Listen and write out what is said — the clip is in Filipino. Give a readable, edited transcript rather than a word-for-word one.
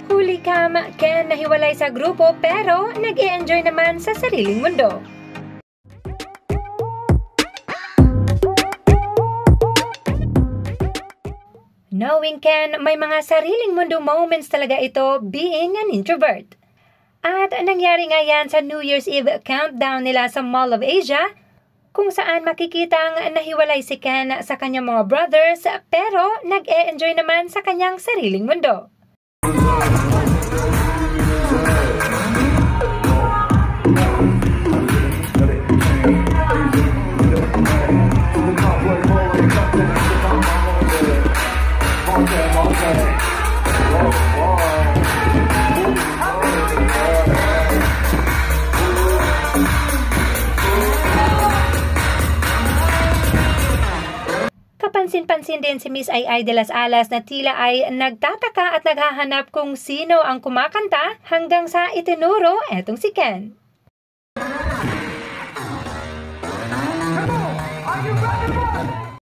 Huli kam, Ken nahiwalay sa grupo pero nag-e-enjoy naman sa sariling mundo. Knowing Ken, may mga sariling mundo moments talaga ito being an introvert. At nangyari nga yan sa New Year's Eve countdown nila sa Mall of Asia, kung saan makikitang nahiwalay si Ken sa kanyang mga brothers pero nag-e-enjoy naman sa kanyang sariling mundo. Kapansin-pansin din si Miss Ai de las Alas na tila ay nagtataka at naghahanap kung sino ang kumakanta hanggang sa itinuro etong si Ken. Are you ready?